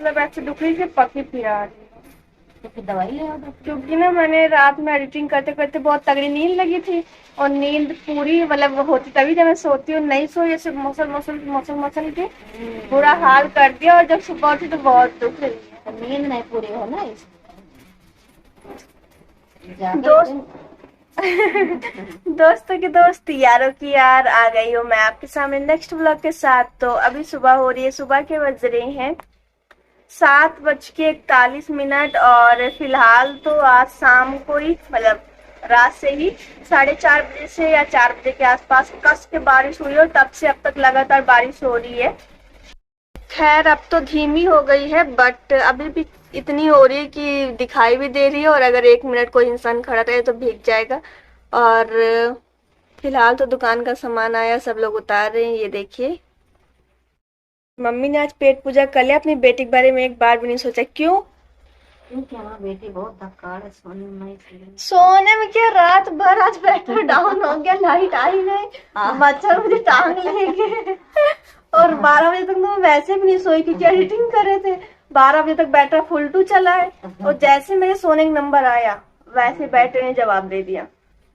मतलब ऐसे दुख रही थी, पकी फिर आ रही है। तो फिर दवाई ले आओ क्योंकि ना मैंने रात में एडिटिंग करते करते बहुत तगड़ी नींद लगी थी, और नींद पूरी मतलब वो होती तभी जब मैं सोती हूँ, नहीं सोई ऐसे मसल मसल मसल मसल के बुरा हाल कर दिया, और जब सुबह उठी तो बहुत दुख रही है। तो नींद नहीं पूरी हो ना इस जाके दोस्त फिर दोस्तों की दोस्त, यारों की यार, आ गई हूँ मैं आपके सामने नेक्स्ट ब्लॉग के साथ। तो अभी सुबह हो रही है, सुबह के बज रहे हैं 7:41, और फिलहाल तो आज शाम को ही मतलब रात से ही 4:30 बजे से या 4 बजे के आसपास कस के बारिश हुई, और तब से अब तक लगातार बारिश हो रही है। खैर अब तो धीमी हो गई है, बट अभी भी इतनी हो रही है कि दिखाई भी दे रही है, और अगर 1 मिनट कोई इंसान खड़ा रहे तो भीग जाएगा। और फिलहाल तो दुकान का सामान आया, सब लोग उतार रहे हैं, ये देखिए। मम्मी ने आज पेट पूजा कर लिया, अपनी बेटी के बारे में एक बार भी नहीं सोचा। क्यों? क्योंकि हमारी बेटी बहुत धक्कार है सोने में इसलिए। सोने में क्या, रात भर आज बैटरी डाउन हो गया, लाइट आई नहीं, मच्छर मुझे टांग लेंगे। और 12 बजे तक तो मैं वैसे भी नहीं सोई, क्योंकि एडिटिंग कर रहे थे। 12 बजे तक बैटरी फुल टू चला है, और जैसे मेरे सोने का नंबर आया वैसे बैटरी ने जवाब दे दिया,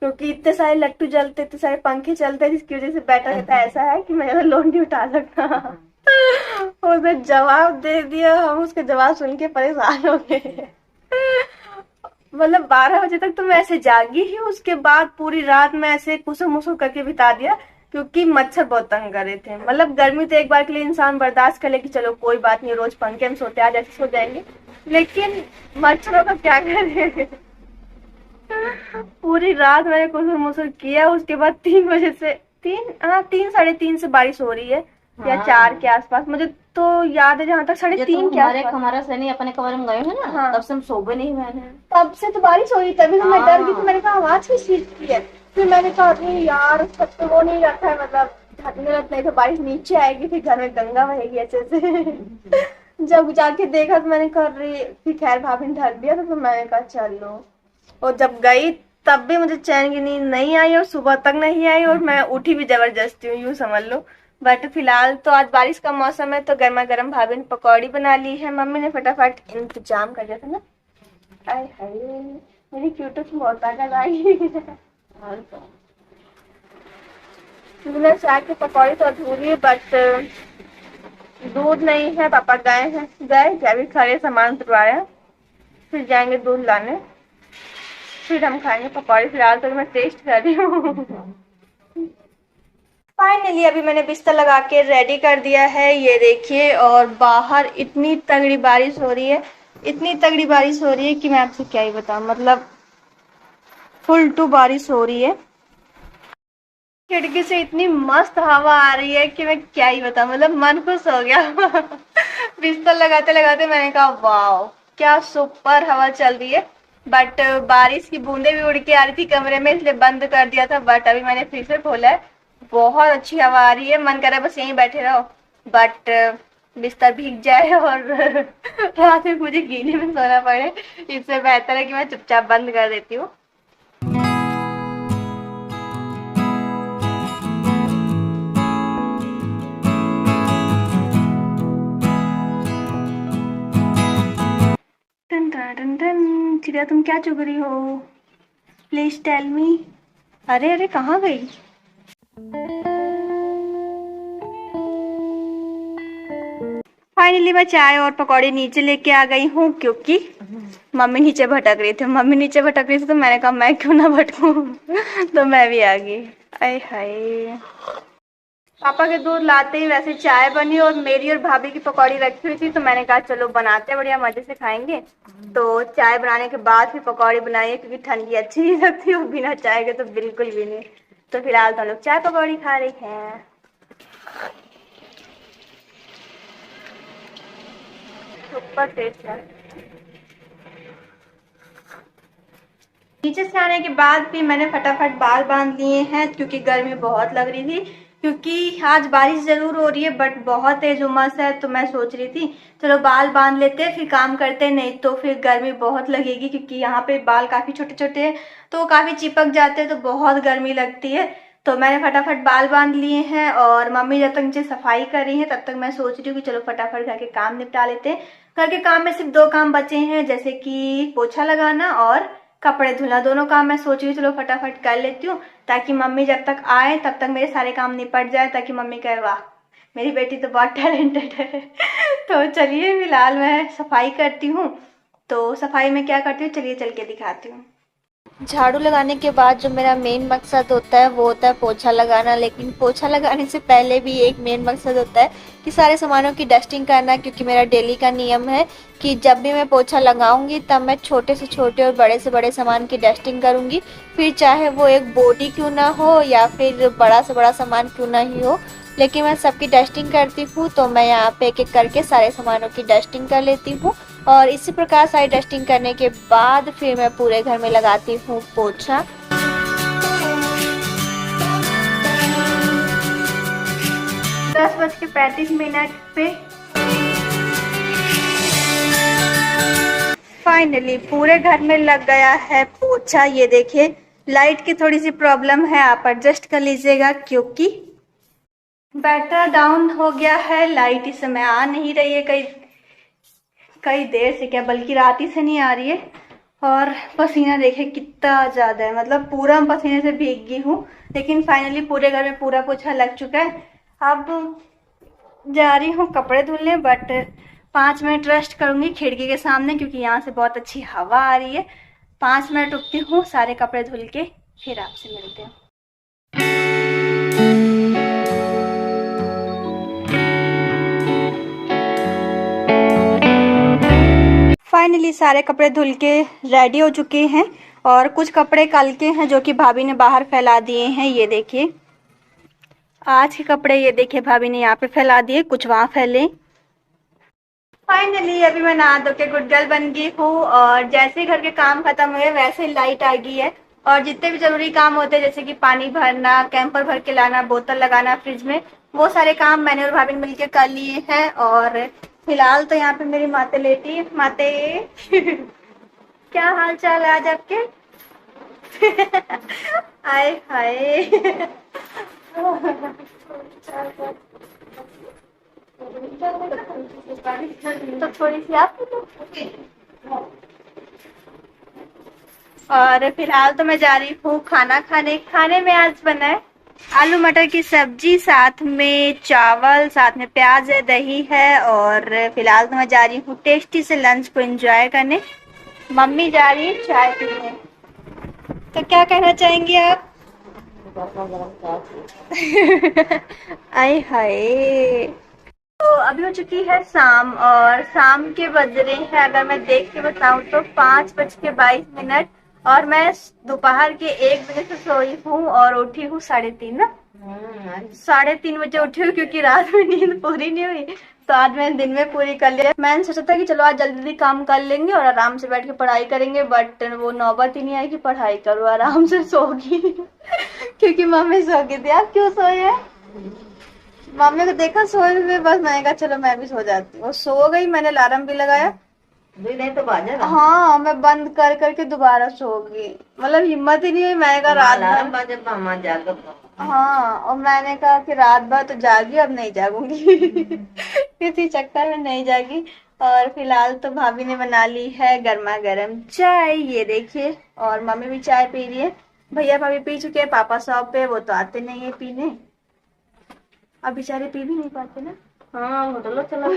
क्योंकि इतने सारे लट्टू जलते, इतने सारे पंखे चलते, जिसकी वजह से बैटरी कहता ऐसा है कि मैं ज्यादा लोड नहीं उठा सकता। उसने जवाब दे दिया, हम उसके जवाब सुन के परेशान हो गए। मतलब 12 बजे तक तो मैं ऐसे जागी ही, उसके बाद पूरी रात में ऐसे कुसुम मुसुम करके बिता दिया, क्योंकि मच्छर बहुत तंग कर रहे थे। मतलब गर्मी तो एक बार के लिए इंसान बर्दाश्त कर ले कि चलो कोई बात नहीं, रोज पंखे में सोते, आज ऐसे सो जाएंगे, लेकिन मच्छरों का क्या करें। पूरी रात मैंने कुसुम मुसुम किया, उसके बाद 3 बजे से 3 साढ़े 3 से बारिश हो रही है, या 4 के आसपास, मुझे तो याद है जहां तक साढ़े ये तो तीन के हमारे आसपास। हमारा सनी अपने कमरे में गए हैं ना, हाँ, तब से हम सोए नहीं हुए हैं। तब से तो बारिश हो रही, तभी तो मैं डर गई थी, हाँ। मैंने कहा आवाज किस चीज की है। फिर मैंने कहा अरे यार छत पे वो नहीं रखा है, मतलब ढकने रख, नहीं तो बारिश नीचे आएगी, फिर घर में गंगा बहेगी ऐसे से। जब जाके देखा तो मैंने कहा अरे, फिर खैर भाभी ने ढक दिया था, तो मैंने कहा चलो। और जब गई तब भी मुझे चैन की नींद नहीं आई, और सुबह तक नहीं आई, और मैं उठी भी जबरदस्ती हूँ, यूं समझ लो। बट फिलहाल तो आज बारिश का मौसम है, तो गर्मा गर्म भाभी ने पकौड़ी बना ली है, मम्मी ने फटाफट इंतजाम कर दिया था ना। आय हाय, मेरी क्यूटो की बहुत ताकत आई। और क्या। बिना चाय की पकौड़ी तो अधूरी है, बट दूध नहीं है, पापा गए हैं, गए क्या भी खड़े सामान उतरवाया, फिर जाएंगे दूध लाने, फिर हम खाएंगे पकौड़ी। फिलहाल तो मैं टेस्ट कर रही हूँ। फाइनली अभी मैंने बिस्तर लगा के रेडी कर दिया है, ये देखिए। और बाहर इतनी तगड़ी बारिश हो रही है, इतनी तगड़ी बारिश हो रही है कि मैं आपसे क्या ही बताऊं, मतलब फुल टू बारिश हो रही है। खिड़की से इतनी मस्त हवा आ रही है कि मैं क्या ही बताऊं, मतलब मन खुश हो गया। बिस्तर लगाते लगाते मैंने कहा वाह, क्या सुपर हवा चल रही है। बट बारिश की बूंदें भी उड़ के आ रही थी कमरे में, इसलिए बंद कर दिया था, बट अभी मैंने फिर से खोला है। बहुत अच्छी हवा आ रही है, मन कर रहा है बस यहीं बैठे रहो, बट बिस्तर भीग जाए और रात में मुझे गीले में सोना पड़े, इससे बेहतर है कि मैं चुपचाप बंद कर देती हूँ। टन टन टन टन, चिड़िया तुम क्या चुग रही हो, प्लीज टेल मी। अरे अरे कहाँ गई? फाइनली मैं चाय और पकौड़े नीचे लेके आ गई हूँ, क्योंकि मम्मी नीचे भटक रही थी, तो मैंने कहा मैं क्यों ना भटकूं। तो मैं भी आ गई। आय हाय, पापा के दूध लाते ही वैसे चाय बनी, और मेरी और भाभी की पकौड़ी रखी हुई थी, तो मैंने कहा चलो बनाते हैं, बढ़िया मजे से खाएंगे। तो चाय बनाने के बाद फिर पकौड़ी बनाई है, क्योंकि ठंडी अच्छी नहीं लगती, और बिना चाय के तो बिल्कुल भी नहीं। तो फिलहाल तो हम लोग चाय पकौड़ी खा रहे हैं। सुपर टेस्ट है। नीचे से आने के बाद भी मैंने फटाफट बाल बांध लिए हैं, क्योंकि गर्मी बहुत लग रही थी, क्योंकि आज बारिश जरूर हो रही है बट बहुत तेज उमस है, तो मैं सोच रही थी चलो बाल बांध लेते हैं फिर काम करते हैं, नहीं तो फिर गर्मी बहुत लगेगी, क्योंकि यहाँ पे बाल काफी छोटे छोटे हैं तो काफी चिपक जाते हैं, तो बहुत गर्मी लगती है। तो मैंने फटाफट बाल बांध लिए हैं और मम्मी जब तक नीचे सफाई कर रही है तब तक मैं सोच रही हूँ कि चलो फटाफट घर के काम निपटा लेते हैं। घर के काम में सिर्फ 2 काम बचे हैं, जैसे कि पोछा लगाना और कपड़े धुलना। दोनों काम मैं सोच रही हूँ चलो फटाफट कर लेती हूँ, ताकि मम्मी जब तक आए तब तक मेरे सारे काम निपट जाए, ताकि मम्मी कहे वाह मेरी बेटी तो बहुत टैलेंटेड है। तो चलिए फिलहाल मैं सफाई करती हूँ। तो सफाई में क्या करती हूँ चलिए चल के दिखाती हूँ। झाड़ू लगाने के बाद जो मेरा मेन मकसद होता है वो होता है पोछा लगाना। लेकिन पोछा लगाने से पहले भी एक मेन मकसद होता है कि सारे सामानों की डस्टिंग करना, क्योंकि मेरा डेली का नियम है कि जब भी मैं पोछा लगाऊंगी तब मैं छोटे से छोटे और बड़े से बड़े सामान की डस्टिंग करूंगी। फिर चाहे वो एक बॉडी क्यों ना हो या फिर बड़ा से बड़ा सामान क्यों ना ही हो, लेकिन मैं सबकी डस्टिंग करती हूँ। तो मैं यहाँ पे एक एक करके सारे सामानों की डस्टिंग कर लेती हूँ और इसी प्रकार सारी डस्टिंग करने के बाद फिर मैं पूरे घर में लगाती हूँ पोछा। 10:35 पे फाइनली पूरे घर में लग गया है पोछा। ये देखिए लाइट की थोड़ी सी प्रॉब्लम है, आप एडजस्ट कर लीजिएगा क्योंकि बैटरी डाउन हो गया है। लाइट इस समय आ नहीं रही है, कई देर से, क्या बल्कि रात ही से नहीं आ रही है। और पसीना देखे कितना ज़्यादा है, मतलब पूरा पसीने से भीग गई हूँ। लेकिन फाइनली पूरे घर में पूरा पोछा लग चुका है। अब जा रही हूँ कपड़े धुलने, बट 5 मिनट रेस्ट करूँगी खिड़की के सामने, क्योंकि यहाँ से बहुत अच्छी हवा आ रही है। 5 मिनट रुकती हूँ, सारे कपड़े धुल के फिर आपसे मिलते हैं। फाइनली सारे कपड़े धुल के रेडी हो चुके हैं और कुछ कपड़े कल के हैं जो कि भाभी ने बाहर फैला दिए हैं। ये देखिए आज के कपड़े, ये देखिए भाभी ने यहाँ पे फैला दिए, कुछ वहाँ फैले। फाइनली अभी मैं नहा धो के गुड गर्ल बन गई हूँ और जैसे ही घर के काम खत्म हुए वैसे ही लाइट आ गई है। और जितने भी जरूरी काम होते हैं जैसे कि पानी भरना, कैंपर भर के लाना, बोतल लगाना फ्रिज में, वो सारे काम मैंने और भाभी ने मिलकर कर लिए हैं। और फिलहाल तो यहाँ पे मेरी माते लेटी। माते क्या हाल चाल है आज आपके? आए हाय। तो थोड़ी सी आप। और फिलहाल तो मैं जा रही हूँ खाना खाने। खाने में आज बना है आलू मटर की सब्जी, साथ में चावल, साथ में प्याज है, दही है। और फिलहाल तो मैं जा रही हूँ टेस्टी से लंच को एंजॉय करने। मम्मी जा रही है चाय पीने। तो क्या कहना चाहेंगी आप? आए हाय। तो अभी हो चुकी है शाम और शाम के बज रहे हैं, अगर मैं देख के बताऊं तो 5:22 और मैं दोपहर के 1 बजे से सोई हूँ और उठी हूँ 3:30 ना। 3:30 बजे उठी हूँ क्योंकि रात में नींद पूरी नहीं हुई। तो आज मैंने दिन में पूरी कर लिया। मैंने सोचा था कि चलो आज जल्दी जल्दी काम कर लेंगे और आराम से बैठ के पढ़ाई करेंगे, बट वो नौबत ही नहीं आई कि पढ़ाई करूँ, आराम से सोगी। क्योंकि मम्मी सो गई थी। आप क्यों सोए हैं? मम्मी को देखा सोए हुए, बस मैंने कहा चलो मैं भी सो जाती हूँ। वो सो गई, मैंने अलार्म भी लगाया। नहीं तो बाजा। हाँ मैं बंद कर करके दोबारा सो गई, मतलब हिम्मत ही नहीं हुई। मैंने कहा रात भर। हाँ और मैंने कहा कि रात भर तो जागी, अब नहीं जागूंगी। किसी चक्कर में नहीं जागी। और फिलहाल तो भाभी ने बना ली है गर्मा गर्म चाय, ये देखिए। और मम्मी भी चाय पी रही है। भैया भाभी पी चुके हैं, पापा शॉप पे, वो तो आते नहीं है पीने। अब बेचारे पी भी नहीं पाते ना। हाँ होटल चला।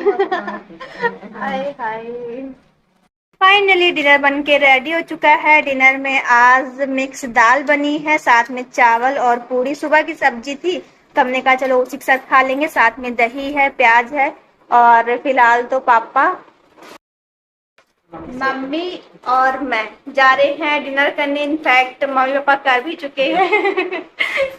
हाय हाय। फाइनली डिनर बन के रेडी हो चुका है। डिनर में आज मिक्स दाल बनी है, साथ में चावल और पूरी। सुबह की सब्जी थी तो हमने कहा चलो उसी के साथ खा लेंगे। साथ में दही है, प्याज है। और फिलहाल तो पापा, मम्मी और मैं जा रहे हैं डिनर करने। इनफैक्ट मम्मी पापा कर भी चुके हैं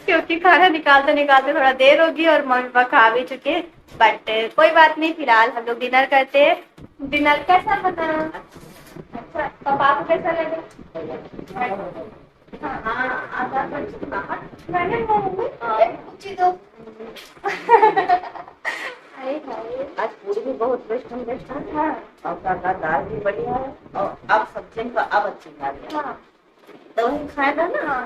क्योंकि खाना निकालते निकालते थोड़ा देर होगी और मम्मी पापा खा भी चुके। बट कोई बात नहीं, फिलहाल हम लोग डिनर करते हैं। डिनर कैसा बना? अच्छा पापा को कैसा लगा? मैंने दो। आज पूरी भी बहुत बेस्ट है और दाल भी बढ़िया है और अब सब्जी का अब अच्छी दाल है। हाँ तो खाएगा ना।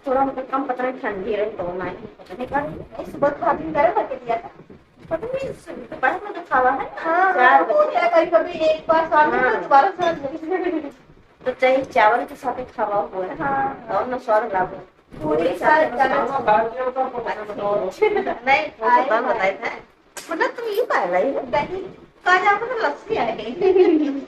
थोड़ा मतलब कम, पता नहीं ठंडी रही तो ना ही पता नहीं कर। इस बात भाभी ने गर्म करके दिया था। पता नहीं दोपहर में तो खावा है ना, हाँ 4 वो बजे। है, कभी कभी एक बार साल में तो दोबारा साल में। तो चाहे चावल के साथ ही खावा हुआ है। हाँ और ना स्वाद लागो पूरी के साथ नहीं मुझे कम बताए थे। मतलब तुम यूं कह रही हो दही काजा को तो लस्सी आएगी।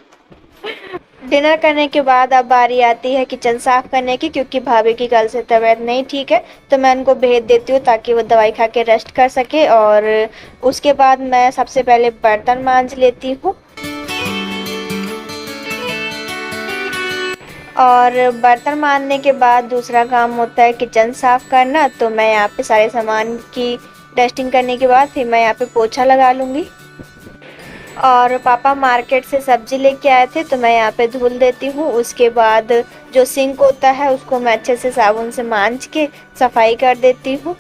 डिनर करने के बाद अब बारी आती है किचन साफ करने की, क्योंकि भाभी की कल से तबीयत नहीं ठीक है, तो मैं उनको भेज देती हूँ ताकि वो दवाई खा के रेस्ट कर सके। और उसके बाद मैं सबसे पहले बर्तन मांज लेती हूँ। और बर्तन मांजने के बाद दूसरा काम होता है किचन साफ करना। तो मैं यहाँ पे सारे सामान की डस्टिंग करने के बाद फिर मैं यहाँ पे पोछा लगा लूँगी। और पापा मार्केट से सब्जी लेके आए थे तो मैं यहाँ पे धुल देती हूँ। उसके बाद जो सिंक होता है उसको मैं अच्छे से साबुन से मांज के सफाई कर देती हूँ।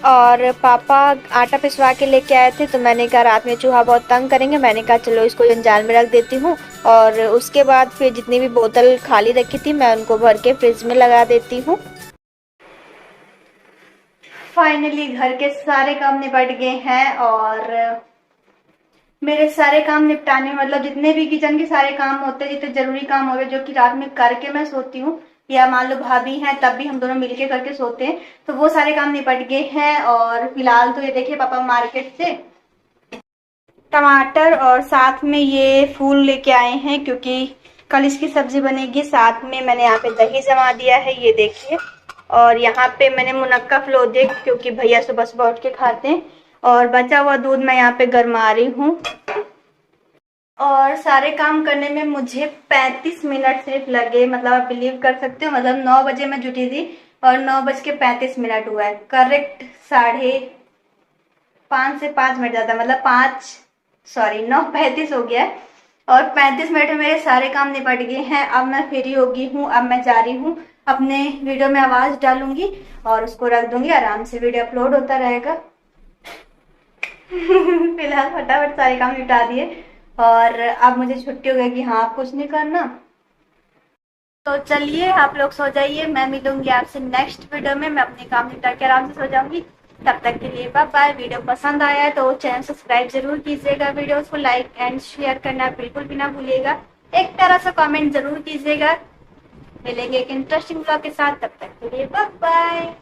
और पापा आटा पिसवा के लेके आए थे तो मैंने कहा रात में चूहा बहुत तंग करेंगे, मैंने कहा चलो इसको जंजाल में रख देती हूँ। और उसके बाद फिर जितनी भी बोतल खाली रखी थी मैं उनको भर के फ्रिज में लगा देती हूँ। फाइनली घर के सारे काम निपट गए हैं और मेरे सारे काम निपटाने मतलब जितने भी किचन के सारे काम होते हैं, जितने जरूरी काम होते हैं जो कि रात में करके मैं सोती हूँ, या मान लो भाभी हैं तब भी हम दोनों मिलके करके सोते हैं, तो वो सारे काम निपट गए हैं। और फिलहाल तो ये देखिए पापा मार्केट से टमाटर और साथ में ये फूल लेके आए हैं, क्योंकि कल इसकी सब्जी बनेगी। साथ में मैंने यहाँ पे दही जमा दिया है, ये देखिए। और यहाँ पे मैंने मुनक्का फलो दे, क्योंकि भैया सुबह सुबह उठ के खाते हैं। और बचा हुआ दूध मैं यहाँ पे गरमा रही हूँ। और सारे काम करने में मुझे 35 मिनट सिर्फ लगे, मतलब आप बिलीव कर सकते हो। मतलब 9 बजे मैं जुटी थी और 9:35 हुआ है करेक्ट। 5:30 से 5 मिनट ज़्यादा, मतलब 9:35 हो गया है। और 35 मिनट में मेरे सारे काम निपट गए हैं। अब मैं फ्री हो गई हूँ, अब मैं जा रही हूँ अपने वीडियो में आवाज़ डालूंगी और उसको रख दूंगी, आराम से वीडियो अपलोड होता रहेगा। फिलहाल फटाफट सारे काम निपटा दिए और अब मुझे छुट्टी हो गई कि हाँ कुछ नहीं करना। तो चलिए आप लोग सो जाइए, मैं मिलूंगी आपसे नेक्स्ट वीडियो में। मैं अपने काम निपटा के आराम से सो जाऊंगी। तब तक के लिए बाय बाय। वीडियो पसंद आया है तो चैनल सब्सक्राइब जरूर कीजिएगा, वीडियोस को लाइक एंड शेयर करना बिल्कुल भी ना भूलिएगा। एक तरह से कमेंट जरूर कीजिएगा। मिलेंगे एक इंटरेस्टिंग ब्लॉग के साथ, तब तक के लिए बाय बाय।